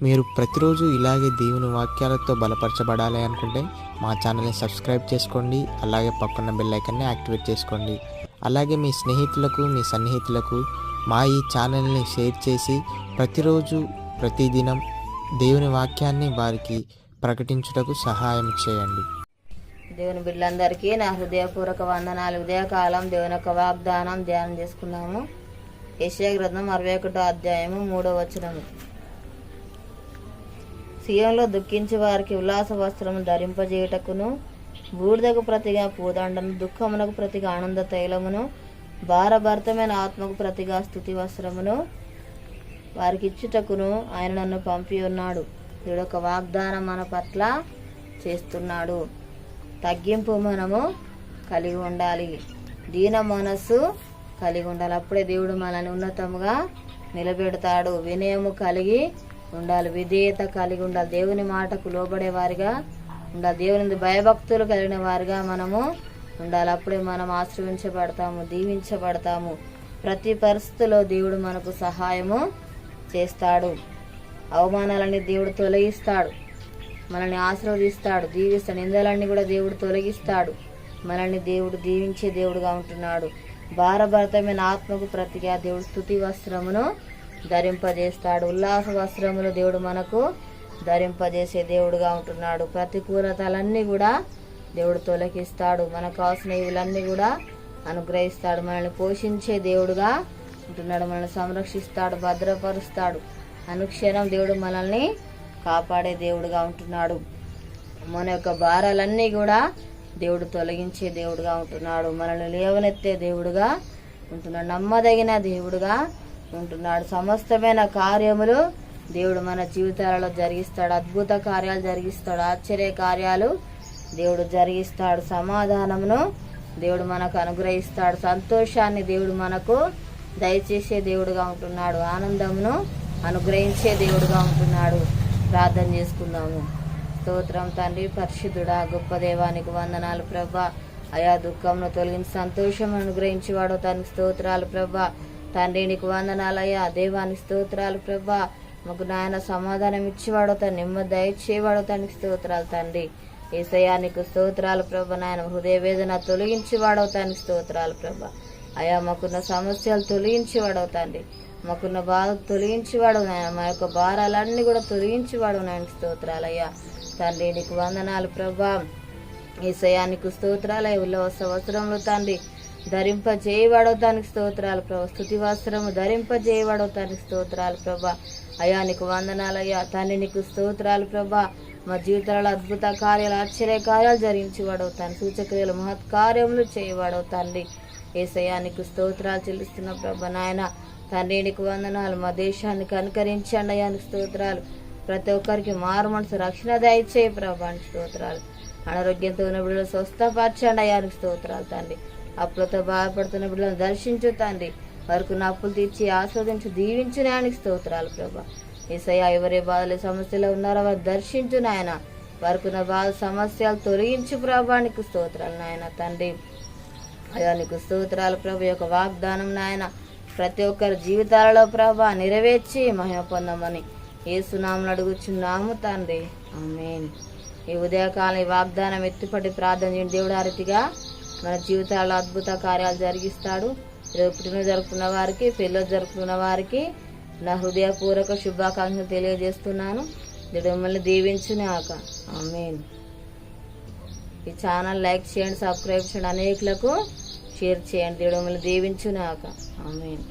మీరు ప్రతిరోజు ఇలాగే దేవుని వాక్యాలతో బలపరచబడాలి అనుకుంటే మా ఛానల్ని సబ్స్క్రైబ్ చేసుకోండి. అలాగే పక్కన బెల్ ఐకాన్ని యాక్టివేట్ చేసుకోండి. అలాగే మీ స్నేహితులకు, మీ సన్నిహితులకు మా ఈ ఛానల్ని షేర్ చేసి ప్రతిరోజు ప్రతిదినం దేవుని వాక్యాన్ని వారికి ప్రకటించుటకు సహాయం చేయండి. దేవుని బిడ్డలందరికీ నా హృదయపూర్వక వందనాలు. ఉదయకాలం దేవుని యొక్క వాగ్దానం ధ్యానం చేసుకున్నాము. యెషయా గ్రంథం 61వ అధ్యాయము 3వ వచనము. సియోనులో దుఃఖించి వారికి ఉల్లాస వస్త్రము ధరింపజేయుటకును, బూడిదకు ప్రతిగా పూదండను, దుఃఖమునకు ప్రతిగా ఆనంద తైలమును, భారభరితమైన ఆత్మకు ప్రతిగా స్తుతి వస్త్రమును వారికి ఇచ్చుటకును ఆయన నన్ను పంపి ఉన్నాడు. దేవుడు ఒక వాగ్దానం మన పట్ల చేస్తున్నాడు. తగ్గింపు మనము కలిగి ఉండాలి, దీన మనస్సు కలిగి ఉండాలి. అప్పుడే దేవుడు మనల్ని ఉన్నతముగా నిలబెడతాడు. వినయము కలిగి ఉండాలి, విధేయత కలిగి ఉండాలి, దేవుని మాటకు లోబడే వారిగా ఉండాలి, దేవుని భయభక్తులు కలిగిన వారిగా మనము ఉండాలి. అప్పుడే మనం ఆశ్రయించబడతాము, దీవించబడతాము. ప్రతి పరిస్థితిలో దేవుడు మనకు సహాయము చేస్తాడు. అవమానాలని దేవుడు తొలగిస్తాడు, మనల్ని ఆశీర్వదిస్తాడు, దీవిస్తాడు. నిందలన్నీ కూడా దేవుడు తొలగిస్తాడు. మనల్ని దేవుడు దీవించే దేవుడుగా ఉంటున్నాడు. భారభరితమైన ఆత్మకు ప్రతిగా దేవుడు స్తుతి వస్త్రమును ధరింపజేస్తాడు. ఉల్లాస వస్త్రములు దేవుడు మనకు ధరింపజేసే దేవుడుగా ఉంటున్నాడు. ప్రతికూలతలన్నీ కూడా దేవుడు తొలగిస్తాడు. మనకు కావాల్సిన ఇవులన్నీ కూడా అనుగ్రహిస్తాడు. మనల్ని పోషించే దేవుడుగా ఉంటున్నాడు. మనల్ని సంరక్షిస్తాడు, భద్రపరుస్తాడు. అనుక్షణం దేవుడు మనల్ని కాపాడే దేవుడుగా ఉంటున్నాడు. మన యొక్క భారాలన్నీ కూడా దేవుడు తొలగించే దేవుడుగా ఉంటున్నాడు. మనల్ని లేవనెత్తే దేవుడుగా ఉంటున్నాడు. నమ్మదగిన దేవుడుగా ఉంటున్నాడు. సమస్తమైన కార్యములు దేవుడు మన జీవితాలలో జరిగిస్తాడు. అద్భుత కార్యాలు జరిగిస్తాడు, ఆశ్చర్య కార్యాలు దేవుడు జరిగిస్తాడు. సమాధానమును దేవుడు మనకు అనుగ్రహిస్తాడు. సంతోషాన్ని దేవుడు మనకు దయచేసే దేవుడుగా ఉంటున్నాడు. ఆనందమును అనుగ్రహించే దేవుడుగా ఉంటున్నాడు. ప్రార్థన చేసుకుందాము. స్తోత్రం తండ్రి, పరిశుద్ధుడా, గొప్ప దేవానికి వందనాలు ప్రభా. అయా దుఃఖంను తొలగించి సంతోషం అనుగ్రహించేవాడు తనకి స్తోత్రాలు ప్రభా. తండ్రి నీకు వందనాలయ్యా. దేవానికి స్తోత్రాలు ప్రభా. మాకు నాయన సమాధానం ఇచ్చేవాడు, తను నెమ్మది దయచేవాడు తనకి స్తోత్రాలు తండ్రి. యేసయ్యా నీకు స్తోత్రాలు ప్రభా. నాయన హృదయ వేదన తొలగించేవాడవు తనకి స్తోత్రాలు ప్రభా. అయా మాకున్న సమస్యలు తొలగించేవాడవు తండ్రి. మాకున్న బాధ తొలగించేవాడు నాయన. మా యొక్క భారాలన్నీ కూడా తొలగించేవాడు నాయన స్తోత్రాలు అయ్యా. తండ్రి నీకు వందనాలు ప్రభా. యేసయ్యా నీకు స్తోత్రాలయ్య. ఉల్లవ వస్త్రములు తండ్రి ధరింపజేయవాడవు దానికి స్తోత్రాలు ప్రభా. స్తుతి వస్త్రము ధరింపజేయవాడవు దానికి స్తోత్రాలు ప్రభా. అయ్యా నీకు వందనాలయ్యా. తండ్రి నీకు స్తోత్రాలు ప్రభా. మా జీవితాలలో అద్భుత కార్యాలు, ఆశ్చర్య కార్యాలు జరిగించేవాడవు తండ్రి. సూచక్రియలు, మహత్కార్యములు చేయవాడవు తండ్రి. యేసయ్యా నీకు స్తోత్రాలు చెల్లిస్తున్న ప్రభా. నాయన తండ్రి నీకు వందనాలు. మా దేశాన్ని కనుకరించండి అయ్యా నీకు స్తోత్రాలు. ప్రతి ఒక్కరికి మారు మనసు రక్షణ దయచేయి ప్రభా నీకు స్తోత్రాలు. అనారోగ్యంతో ఉన్న బిడ్డలు స్వస్థపరచండి అయ్యా నీకు స్తోత్రాలు తండ్రి. అప్పులతో బాధపడుతున్న బిడ్డలను దర్శించు తండ్రి. వారికి అప్పులు తీర్చి ఆస్వాదించు, దీవించు నాయనికి స్తోత్రాలు ప్రభా. యేసయ్యా ఎవరే బాధలు సమస్యలో ఉన్నారో వారు దర్శించు నాయన. వారికి ఉన్న బాధ సమస్యలు తొలగించు ప్రభా నీకు స్తోత్రాలు నాయన తండ్రి. అయ్యా నీకు స్తోత్రాలు ప్రభు. యొక్క వాగ్దానం నాయన ప్రతి ఒక్కరి జీవితాలలో ప్రభా నెరవేర్చి మహిమ పొందమని యేసు నామమున అడుగుచున్నాము తండ్రి, ఆమేన్. ఈ ఉదయకాలం ఈ వాగ్దానం ఎత్తిపట్టి ప్రార్థన చేయండి. దేవుడు ఆ రీతిగా మన జీవితాల్లో అద్భుత కార్యాలు జరిగిస్తాడు. రేపు పుట్టినరోజు జరుపుకున్న వారికి, పెళ్ళి జరుపుకున్న వారికి నా హృదయపూర్వక శుభాకాంక్షలు తెలియజేస్తున్నాను. దేవుడు మిమ్మల్ని దీవించుగాక, ఆమేన్. ఈ ఛానల్ లైక్ చేయండి, సబ్స్క్రైబ్ చేయండి, అనేకులకు షేర్ చేయండి. దేవుడు మిమ్మల్ని దీవించుగాక, ఆమేన్.